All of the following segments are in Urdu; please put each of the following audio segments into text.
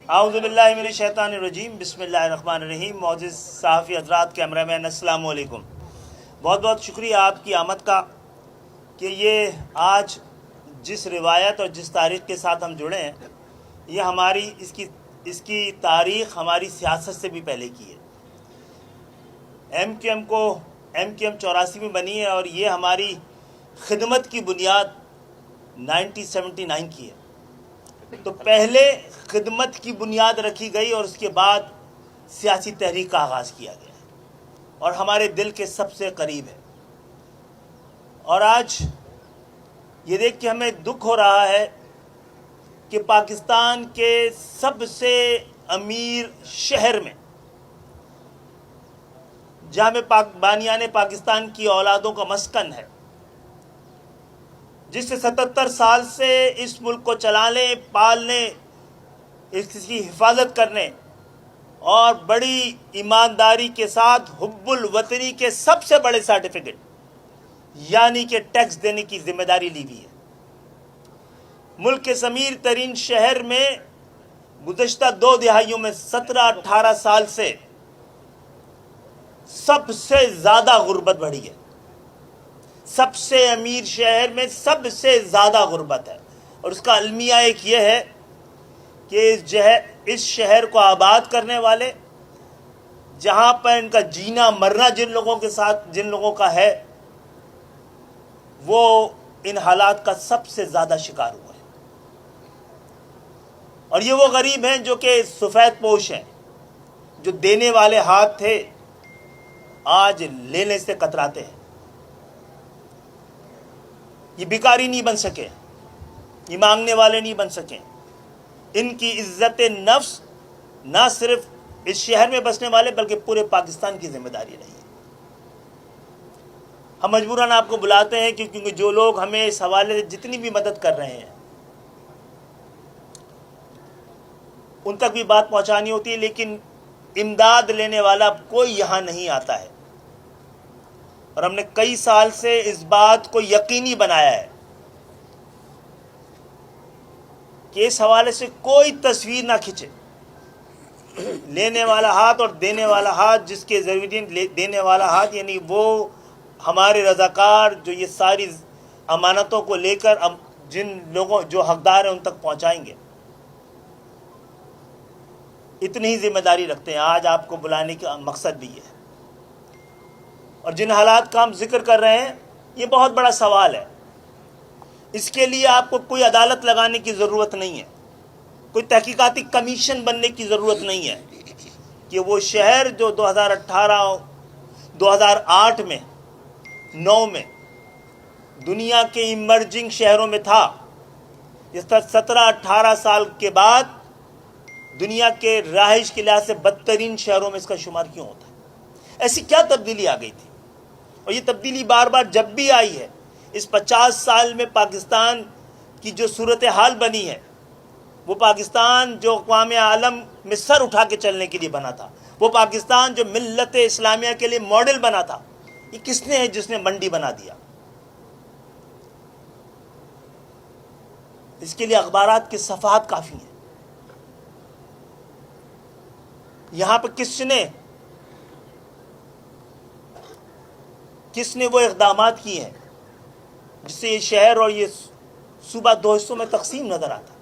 اعوذ باللہ من الشیطان الرجیم، بسم اللہ الرحمن الرحیم۔ معزز صحافی حضرات، کیمرہ مین، السلام علیکم۔ بہت بہت شکریہ آپ کی آمد کا کہ یہ آج جس روایت اور جس تاریخ کے ساتھ ہم جڑے ہیں، یہ ہماری اس کی تاریخ ہماری سیاست سے بھی پہلے کی ہے۔ ایم کیو ایم 84 میں بنی ہے اور یہ ہماری خدمت کی بنیاد 1979 کی ہے۔ تو پہلے خدمت کی بنیاد رکھی گئی اور اس کے بعد سیاسی تحریک کا آغاز کیا گیا اور ہمارے دل کے سب سے قریب ہے۔ اور آج یہ دیکھ کے ہمیں دکھ ہو رہا ہے کہ پاکستان کے سب سے امیر شہر میں، جہاں میں بانیان پاکستان کی اولادوں کا مسکن ہے، جس سے 77 سال سے اس ملک کو چلانے، پالنے، اس کی حفاظت کرنے اور بڑی ایمانداری کے ساتھ حب الوطنی کے سب سے بڑے سرٹیفکیٹ یعنی کہ ٹیکس دینے کی ذمہ داری لی ہوئی ہے۔ ملک کے امیر ترین شہر میں گزشتہ 2 دہائیوں میں 17-18 سال سے سب سے زیادہ غربت بڑھی ہے۔ سب سے امیر شہر میں سب سے زیادہ غربت ہے، اور اس کا المیہ ایک یہ ہے کہ اس شہر کو آباد کرنے والے، جہاں پر ان کا جینا مرنا جن لوگوں کا ہے، وہ ان حالات کا سب سے زیادہ شکار ہوا ہے۔ اور یہ وہ غریب ہیں جو کہ سفید پوش ہیں، جو دینے والے ہاتھ تھے، آج لینے سے کتراتے ہیں۔ یہ بھکاری نہیں بن سکے، یہ مانگنے والے نہیں بن سکے۔ ان کی عزت نفس نہ صرف اس شہر میں بسنے والے بلکہ پورے پاکستان کی ذمہ داری رہی ہے۔ ہم مجبوراً آپ کو بلاتے ہیں کیونکہ جو لوگ ہمیں اس حوالے سے جتنی بھی مدد کر رہے ہیں ان تک بھی بات پہنچانی ہوتی ہے، لیکن امداد لینے والا کوئی یہاں نہیں آتا ہے۔ اور ہم نے کئی سال سے اس بات کو یقینی بنایا ہے کہ اس حوالے سے کوئی تصویر نہ کھنچے۔ لینے والا ہاتھ اور دینے والا ہاتھ، جس کے ذریعے دینے والا ہاتھ یعنی وہ ہمارے رضاکار جو یہ ساری امانتوں کو لے کر جن لوگوں جو حقدار ہیں ان تک پہنچائیں گے، اتنی ہی ذمہ داری رکھتے ہیں۔ آج آپ کو بلانے کا مقصد بھی ہے، اور جن حالات کا ہم ذکر کر رہے ہیں یہ بہت بڑا سوال ہے۔ اس کے لیے آپ کو کوئی عدالت لگانے کی ضرورت نہیں ہے، کوئی تحقیقاتی کمیشن بننے کی ضرورت نہیں ہے کہ وہ شہر جو 2008 میں 9 میں دنیا کے ایمرجنگ شہروں میں تھا، اس طرح 17-18 سال کے بعد دنیا کے رہائش کے لحاظ سے بدترین شہروں میں اس کا شمار کیوں ہوتا ہے؟ ایسی کیا تبدیلی آ گئی تھی؟ اور یہ تبدیلی بار بار جب بھی آئی ہے، اس 50 سال میں پاکستان کی جو صورتحال بنی ہے، وہ پاکستان جو اقوام عالم میں سر اٹھا کے چلنے کے لیے بنا تھا، وہ پاکستان جو ملت اسلامیہ کے لیے ماڈل بنا تھا، یہ کس نے ہے جس نے منڈی بنا دیا؟ اس کے لیے اخبارات کے صفحات کافی ہیں۔ یہاں پہ کس نے وہ اقدامات کیے ہیں جس سے یہ شہر اور یہ صوبہ 2 حصوں میں تقسیم نظر آتا؟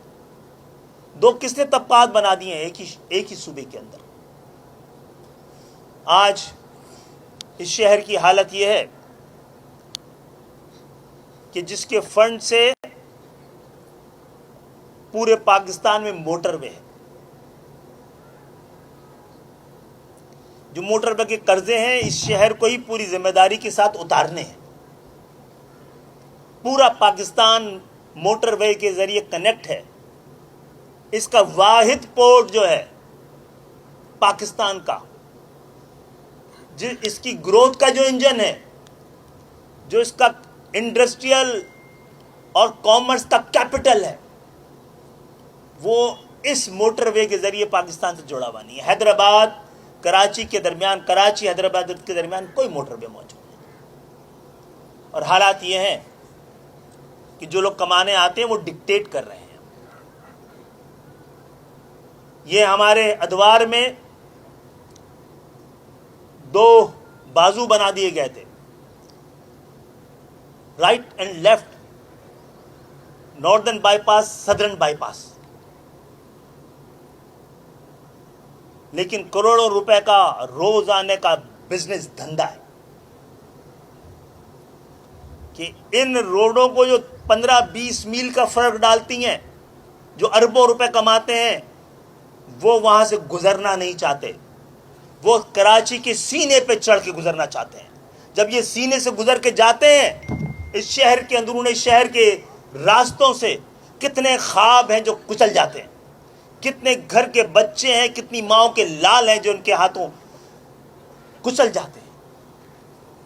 کس نے طبقات بنا دیے ہیں ایک ہی صوبے کے اندر؟ آج اس شہر کی حالت یہ ہے کہ جس کے فنڈ سے پورے پاکستان میں موٹر وے ہے، جو موٹر وے کے قرضے ہیں اس شہر کو ہی پوری ذمہ داری کے ساتھ اتارنے ہیں۔ پورا پاکستان موٹر وے کے ذریعے کنیکٹ ہے۔ اس کا واحد پورٹ جو ہے پاکستان کا، اس کی گروتھ کا جو انجن ہے، جو اس کا انڈسٹریل اور کامرس کا کیپٹل ہے، وہ اس موٹر وے کے ذریعے پاکستان سے جڑا ہوا نہیں ہے۔ حیدرآباد کراچی کے درمیان، کراچی حیدرآباد کے درمیان کوئی موٹر وے موجود نہیں۔ اور حالات یہ ہیں کہ جو لوگ کمانے آتے ہیں وہ ڈکٹیٹ کر رہے ہیں۔ یہ ہمارے ادوار میں 2 بازو بنا دیے گئے تھے، right and left, northern bypass, southern bypass, لیکن کروڑوں روپے کا روزانے کا بزنس دھندا ہے کہ ان روڈوں کو جو 15-20 میل کا فرق ڈالتی ہیں، جو اربوں روپے کماتے ہیں، وہ وہاں سے گزرنا نہیں چاہتے، وہ کراچی کے سینے پہ چڑھ کے گزرنا چاہتے ہیں۔ جب یہ سینے سے گزر کے جاتے ہیں، اس شہر کے اندرون شہر کے راستوں سے کتنے خواب ہیں جو کچل جاتے ہیں، کتنے گھر کے بچے ہیں، کتنی ماؤں کے لال ہیں جو ان کے ہاتھوں کچل جاتے ہیں،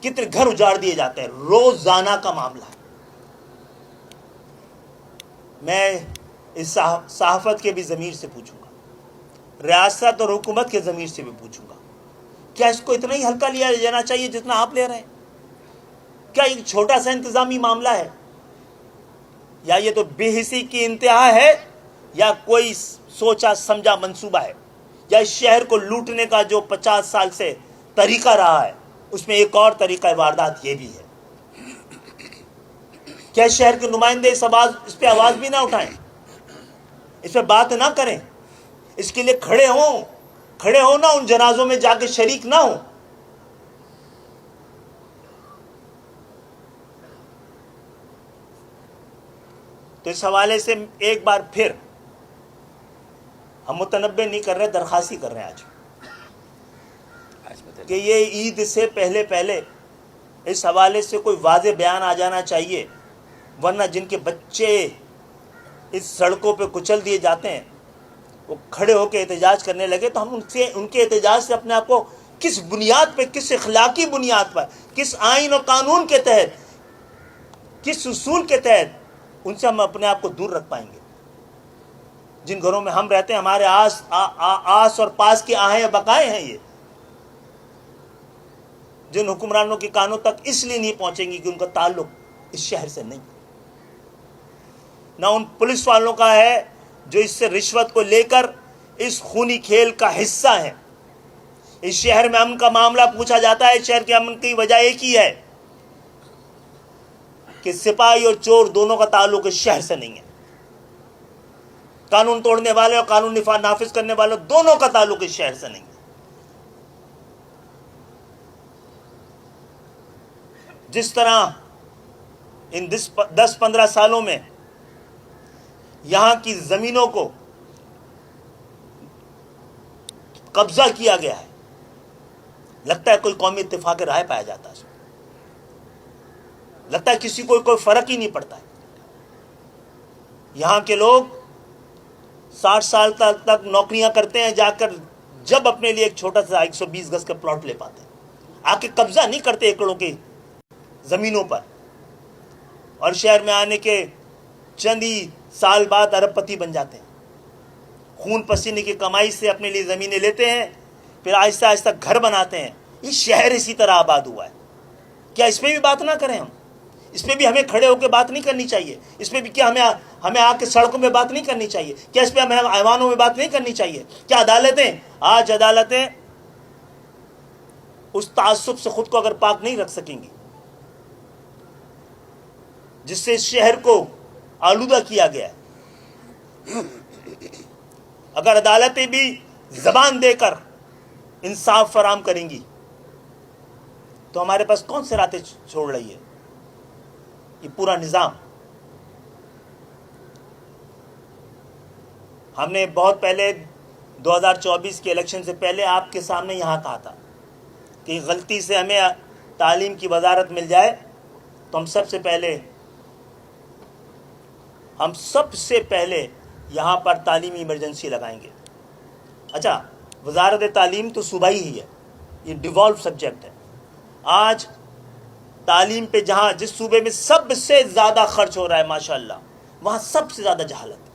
کتنے گھر اجاڑ دیے جاتے ہیں، روزانہ کا معاملہ ہے۔ میں اس صحافت کے بھی ضمیر سے پوچھوں گا، ریاست اور حکومت کے ضمیر سے بھی پوچھوں گا، کیا اس کو اتنا ہی ہلکا لیا جانا چاہیے جتنا آپ لے رہے ہیں؟ کیا ایک چھوٹا سا انتظامی معاملہ ہے؟ یا یہ تو بے حسی کی انتہا ہے، یا کوئی سوچا سمجھا منصوبہ ہے، یا اس شہر کو لوٹنے کا جو 50 سال سے طریقہ رہا ہے اس میں ایک اور طریقہ واردات یہ بھی ہے؟ کیا شہر کے نمائندے اس پہ آواز بھی نہ اٹھائیں، اس پہ بات نہ کریں، اس کے لیے کھڑے ہوں نا، ان جنازوں میں جا کے شریک نہ ہوں؟ تو اس حوالے سے ایک بار پھر ہم متنبہ نہیں کر رہے، درخواست کر رہے ہیں آج کہ یہ عید سے پہلے اس حوالے سے کوئی واضح بیان آ جانا چاہیے، ورنہ جن کے بچے اس سڑکوں پہ کچل دیے جاتے ہیں وہ کھڑے ہو کے احتجاج کرنے لگے تو ہم ان کے احتجاج سے اپنے آپ کو کس بنیاد پہ، کس اخلاقی بنیاد پر، کس آئین اور قانون کے تحت، کس اصول کے تحت ان سے ہم اپنے آپ کو دور رکھ پائیں گے؟ جن گھروں میں ہم رہتے ہیں، ہمارے آس اور پاس کی آہیں بقائے ہیں، یہ جن حکمرانوں کے کانوں تک اس لیے نہیں پہنچیں گی کہ ان کا تعلق اس شہر سے نہیں، نہ ان پولیس والوں کا ہے جو اس سے رشوت کو لے کر اس خونی کھیل کا حصہ ہیں۔ اس شہر میں امن کا معاملہ پوچھا جاتا ہے، شہر کے امن کی وجہ ایک ہی ہے کہ سپاہی اور چور دونوں کا تعلق اس شہر سے نہیں ہے، قانون توڑنے والے اور قانون نافذ کرنے والے دونوں کا تعلق اس شہر سے نہیں ہے۔ جس طرح ان 10-15 سالوں میں یہاں کی زمینوں کو قبضہ کیا گیا ہے، لگتا ہے کوئی قومی اتفاق رائے پایا جاتا ہے، لگتا ہے کسی کو کوئی فرق ہی نہیں پڑتا ہے۔ یہاں کے لوگ 60 سال تک نوکریاں کرتے ہیں، جا کر جب اپنے لیے ایک چھوٹا سا 120 گز کا پلاٹ لے پاتے ہیں، آ کے قبضہ نہیں کرتے ایکڑوں کی زمینوں پر، اور شہر میں آنے کے چند ہی سال بعد ارب پتی بن جاتے ہیں، خون پسینے کی کمائی سے اپنے لیے زمینیں لیتے ہیں، پھر آہستہ آہستہ گھر بناتے ہیں۔ یہ شہر اسی طرح آباد ہوا ہے، کیا اس پہ بھی بات نہ کریں ہم؟ اس پہ بھی ہمیں کھڑے ہو کے بات نہیں کرنی چاہیے؟ اس پہ بھی کیا ہمیں آ کے سڑکوں میں بات نہیں کرنی چاہیے؟ کیا اس پہ ہمیں ایوانوں میں بات نہیں کرنی چاہیے؟ کیا عدالتیں اس تعصب سے خود کو اگر پاک نہیں رکھ سکیں گی جس سے اس شہر کو آلودہ کیا گیا ہے، اگر عدالتیں بھی زبان دے کر انصاف فراہم کریں گی تو ہمارے پاس کون سے راستے چھوڑ رہی ہے یہ پورا نظام؟ ہم نے بہت پہلے 2024 کے الیکشن سے پہلے آپ کے سامنے یہاں کہا تھا کہ غلطی سے ہمیں تعلیم کی وزارت مل جائے تو ہم سب سے پہلے یہاں پر تعلیمی ایمرجنسی لگائیں گے۔ اچھا، وزارت تعلیم تو صوبائی ہی ہے، یہ ڈیوالو سبجیکٹ ہے۔ آج تعلیم پہ جس صوبے میں سب سے زیادہ خرچ ہو رہا ہے ماشاءاللہ، وہاں سب سے زیادہ جہالت ہے،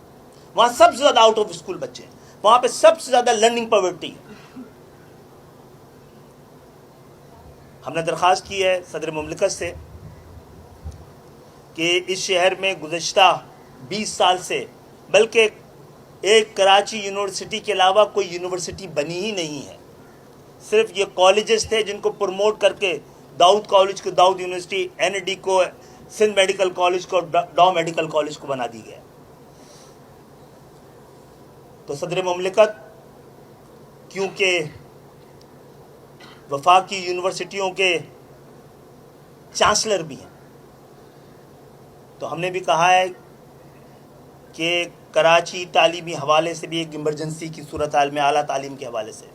وہاں سب سے زیادہ آؤٹ آف اسکول بچے ہیں، وہاں پہ سب سے زیادہ لرننگ پاورٹی ہے۔ ہم نے درخواست کی ہے صدر مملکت سے کہ اس شہر میں گزشتہ 20 سال سے، بلکہ ایک کراچی یونیورسٹی کے علاوہ کوئی یونیورسٹی بنی ہی نہیں ہے. صرف یہ کالجز تھے جن کو پروموٹ کر کے داؤد کالج کو داؤد یونیورسٹی، این ڈی کو سندھ میڈیکل کالج کو ڈاؤ میڈیکل کالج کو بنا دی گیا. تو صدر مملکت کیونکہ وفاقی یونیورسٹیوں کے چانسلر بھی ہیں، تو ہم نے بھی کہا ہے کہ کراچی تعلیمی حوالے سے بھی ایک ایمرجنسی کی صورتحال میں اعلیٰ تعلیم کے حوالے سے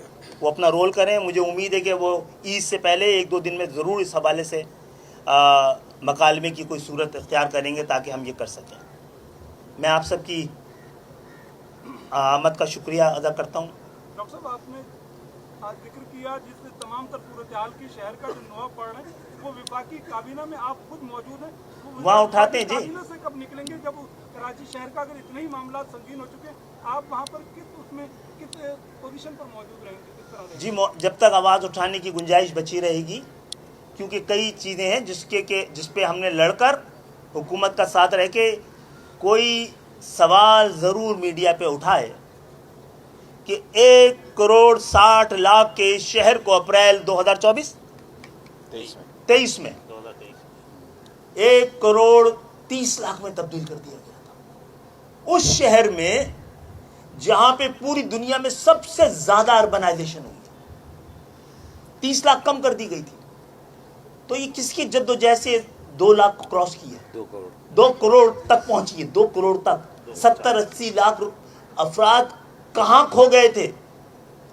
وہ اپنا رول کریں. مجھے امید ہے کہ وہ عید سے پہلے ایک دو دن میں ضرور اس حوالے سے مکالمے کی کوئی صورت اختیار کریں گے تاکہ ہم یہ کر سکیں. میں آپ سب کی آمد کا شکریہ ادا کرتا ہوں. ڈاکٹر صاحب، آپ نے آج ذکر کیا جس سے تمام تر صورتحال کی شہر کا جو نواب پڑ رہے ہیں وہ وفاقی کابینہ میں آپ خود موجود ہیں، وہاں اٹھاتے ہیں. جی، کابینہ سے کب نکلیں گے جب کراچی شہر کا اگر اتنے ہی معاملات سنگین ہو چکے ہیں؟ آپ وہاں پر کس پوزیشن پر موجود رہیں گے، کس طرح رہیں گے؟ جی، جب تک آواز اٹھانے کی گنجائش بچی رہے گی، کیونکہ کئی چیزیں ہیں جس پہ ہم نے لڑ کر حکومت کا ساتھ رہ کے کوئی سوال ضرور میڈیا پہ اٹھائے کہ 1,60,00,000 کے شہر کو اپریل 2023 میں 1,30,00,000 میں تبدیل کر دیا گیا تھا. اس شہر میں جہاں پہ پوری دنیا میں سب سے زیادہ اربنائزیشن ہوئی ہے، 30 لاکھ کم کر دی گئی تھی. تو یہ کس کی جد و جہد سے 2 لاکھ کو کراس کی ہے، 2 کروڑ تک پہنچی ہے. 2 کروڑ تک 70-80 لاکھ افراد کہاں کھو گئے تھے؟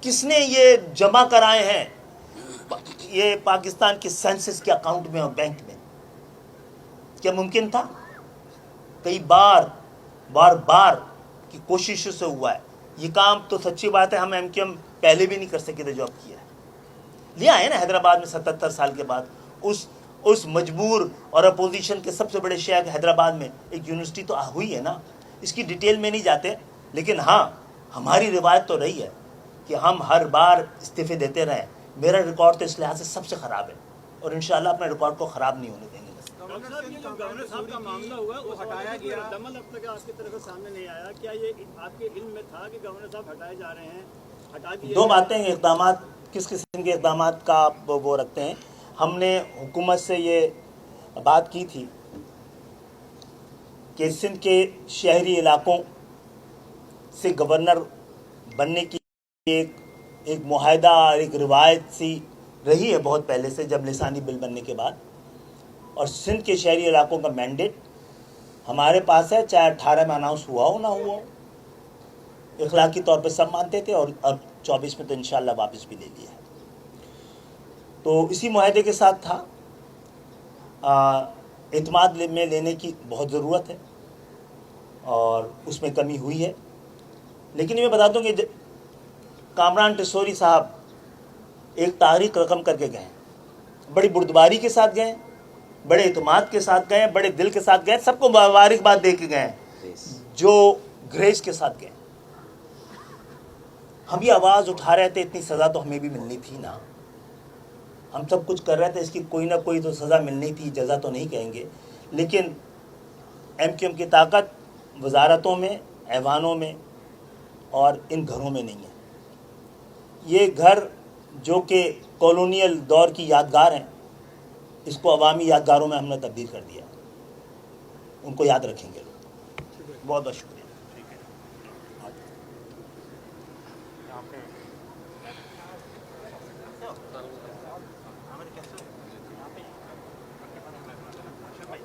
کس نے یہ جمع کرائے ہیں؟ یہ پاکستان کے سینسس کے اکاؤنٹ میں اور بینک میں. کیا ممکن تھا؟ کئی بار کی کوششوں سے ہوا ہے یہ کام. تو سچی بات ہے، ہم ایم کیو ایم پہلے بھی نہیں کر سکے تھے جو اب کیا ہے. لیا ہے نا حیدرآباد میں 77 سال کے بعد اس مجبور اور اپوزیشن کے سب سے بڑے شہر حیدرآباد میں ایک یونیورسٹی تو ہوئی ہے نا. اس کی ڈیٹیل میں نہیں جاتے، لیکن ہاں ہماری روایت تو رہی ہے کہ ہم ہر بار استعفے دیتے رہے. میرا ریکارڈ تو اس لحاظ سے سب سے خراب ہے اور انشاءاللہ اپنے ریکارڈ کو خراب نہیں ہونے دیں گے. گورنر صاحب کا معاملہ ہوا وہ ہٹایا گیا، عمل اب تک آپ کی طرف سامنے نہیں آیا. کیا یہ آپ کے علم میں تھا کہ گورنر صاحب ہٹائے جا رہے ہیں؟ ہٹا دیے 2 باتیں ہیں. اقدامات کس قسم کے اقدامات کا آپ وہ رکھتے ہیں؟ ہم نے حکومت سے یہ بات کی تھی کہ سندھ کے شہری علاقوں سے گورنر بننے کی ایک معاہدہ اور ایک روایت سی رہی ہے بہت پہلے سے، جب لسانی بل بننے کے بعد. اور سندھ کے شہری علاقوں کا مینڈیٹ ہمارے پاس ہے، چاہے 18 میں اناؤنس ہوا ہو نہ ہوا ہو. اخلاقی طور پہ سب مانتے تھے اور اب 24 میں تو انشاءاللہ واپس بھی لے لیا ہے. تو اسی معاہدے کے ساتھ تھا. اعتماد میں لینے کی بہت ضرورت ہے اور اس میں کمی ہوئی ہے. لیکن یہ میں بتا دوں کہ کامران ٹسوری صاحب ایک تاریخ رقم کر کے گئے، بڑی بردباری کے ساتھ گئے، بڑے اعتماد کے ساتھ گئے، بڑے دل کے ساتھ گئے، سب کو مبارکباد دے کے گئے جو گریس کے ساتھ گئے. ہم یہ آواز اٹھا رہے تھے، اتنی سزا تو ہمیں بھی ملنی تھی نا. ہم سب کچھ کر رہے تھے، اس کی کوئی نہ کوئی تو سزا ملنی تھی. جزا تو نہیں کہیں گے، لیکن ایم کیو ایم کی طاقت وزارتوں میں، ایوانوں میں اور ان گھروں میں نہیں ہے. یہ گھر جو کہ کالونیل دور کی یادگار ہیں، اس کو عوامی یادگاروں میں ہم نے تبدیل کر دیا. ان کو یاد رکھیں گے لوگ. بہت بہت شکریہ.